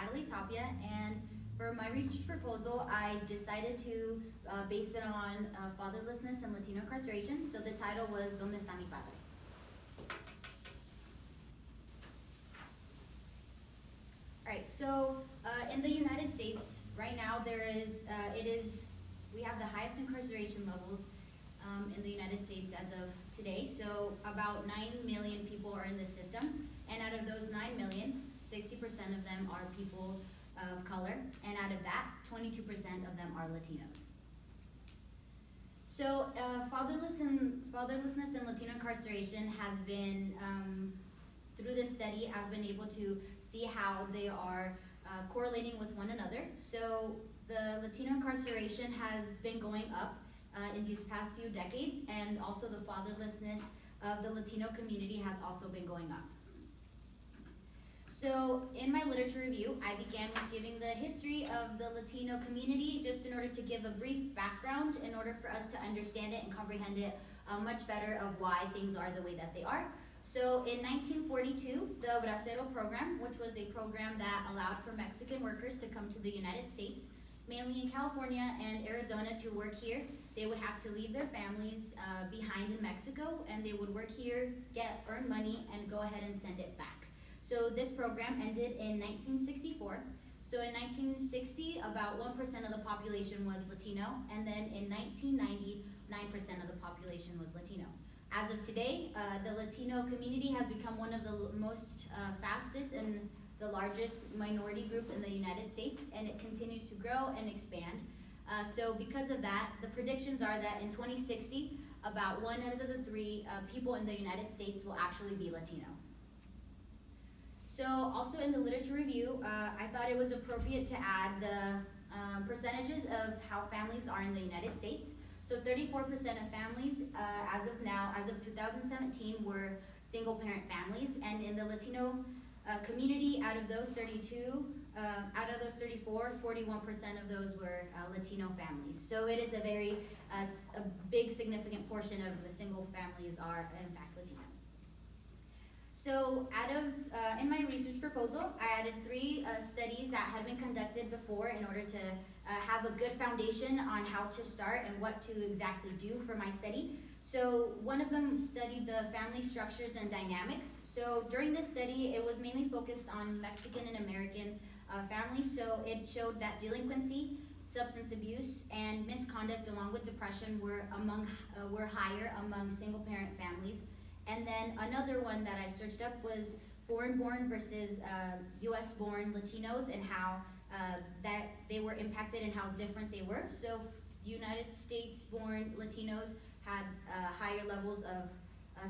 Adelaide Tapia, and for my research proposal, I decided to base it on fatherlessness and Latino incarceration. So the title was Donde está mi padre? All right, so in the United States, right now we have the highest incarceration levels in the United States as of today. So about 9 million people are in the system, and out of those 9 million, 60% of them are people of color, and out of that, 22% of them are Latinos. So fatherlessness and Latino incarceration has been, through this study, I've been able to see how they are correlating with one another. So the Latino incarceration has been going up in these past few decades, and also the fatherlessness of the Latino community has also been going up. So in my literature review, I began with giving the history of the Latino community, just in order to give a brief background in order for us to understand it and comprehend it much better of why things are the way that they are. So in 1942, the Bracero program, which was a program that allowed for Mexican workers to come to the United States, mainly in California and Arizona, to work here. They would have to leave their families behind in Mexico, and they would work here, earn money, and go ahead and send it back. So this program ended in 1964. So in 1960, about 1% of the population was Latino, and then in 1990, 9% of the population was Latino. As of today, the Latino community has become one of the most fastest and the largest minority group in the United States, and it continues to grow and expand. So because of that, the predictions are that in 2060, about 1 out of the 3 people in the United States will actually be Latino. So also in the literature review, I thought it was appropriate to add the percentages of how families are in the United States. So 34% of families as of now, as of 2017, were single parent families, and in the Latino community, out of those 34, 41% of those were Latino families. So it is a very a big significant portion of the single families are in fact Latino. So in my research proposal, I added 3 studies that had been conducted before in order to have a good foundation on how to start and what to exactly do for my study. So one of them studied the family structures and dynamics. So during this study, it was mainly focused on Mexican and American families. So it showed that delinquency, substance abuse, and misconduct along with depression were higher among single parent families. And then another one that I searched up was foreign-born versus U.S.-born Latinos, and how that they were impacted and how different they were. So United States-born Latinos had higher levels of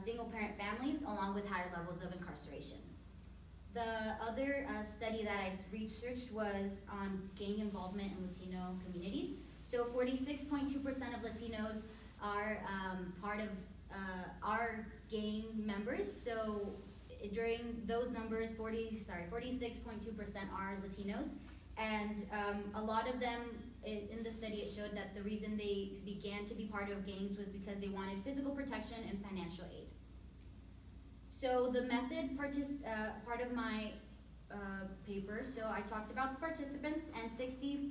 single-parent families, along with higher levels of incarceration. The other study that I researched was on gang involvement in Latino communities. So 46.2% of Latinos are part of are gang members. So during those numbers, 46.2% are Latinos, and a lot of them in the study, it showed that the reason they began to be part of gangs was because they wanted physical protection and financial aid. So the method part of my paper, so I talked about the participants, and 60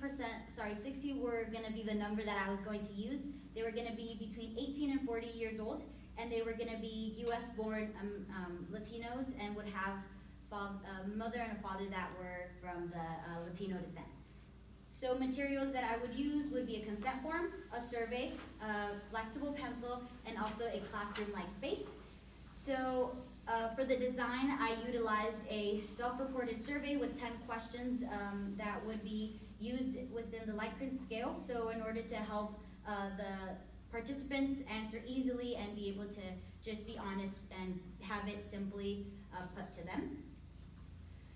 were going to be the number that I was going to use. They were going to be between 18 and 40 years old, and they were going to be U.S.-born Latinos and would have a mother and a father that were from the Latino descent. So materials that I would use would be a consent form, a survey, a flexible pencil, and also a classroom-like space. So for the design, I utilized a self-reported survey with 10 questions that would be used within the Likert scale. So in order to help the participants answer easily and be able to just be honest and have it simply put to them.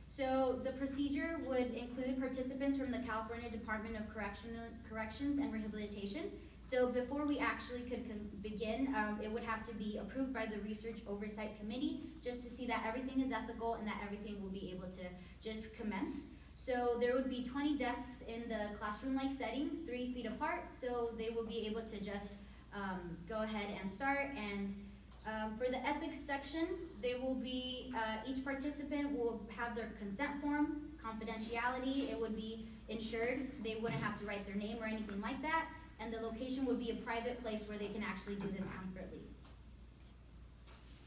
So the procedure would include participants from the California Department of Corrections and Rehabilitation. So before we actually could begin, it would have to be approved by the Research Oversight Committee, just to see that everything is ethical and that everything will be able to just commence. So there would be 20 desks in the classroom-like setting, 3 feet apart, so they will be able to just go ahead and start. And for the ethics section, they will be, each participant will have their consent form, confidentiality, it would be insured, they wouldn't have to write their name or anything like that, and the location would be a private place where they can actually do this comfortably.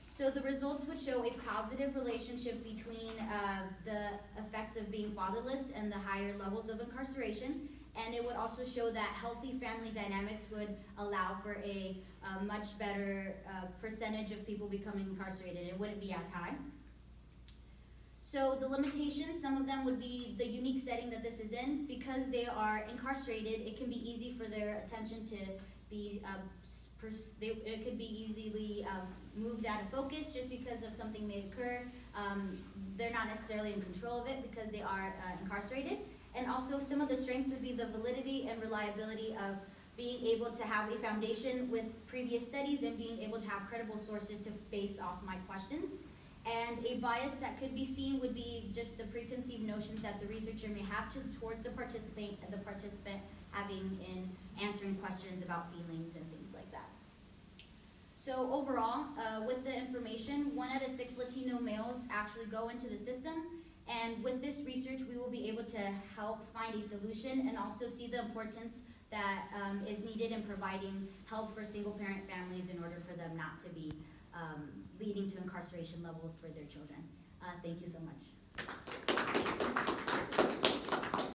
So the results would show a positive relationship between the effects of being fatherless and the higher levels of incarceration, and it would also show that healthy family dynamics would allow for a much better percentage of people becoming incarcerated. It wouldn't be as high. So the limitations, some of them would be the unique setting that this is in. Because they are incarcerated, it can be easy for their attention to be, it could be easily moved out of focus just because of something may occur. They're not necessarily in control of it because they are incarcerated. And also some of the strengths would be the validity and reliability of being able to have a foundation with previous studies and being able to have credible sources to base off my questions. And a bias that could be seen would be just the preconceived notions that the researcher may have towards the participant having in answering questions about feelings and things like that. So overall, with the information, 1 out of 6 Latino males actually go into the system. And with this research, we will be able to help find a solution and also see the importance that is needed in providing help for single parent families in order for them not to be leading to incarceration levels for their children. Thank you so much.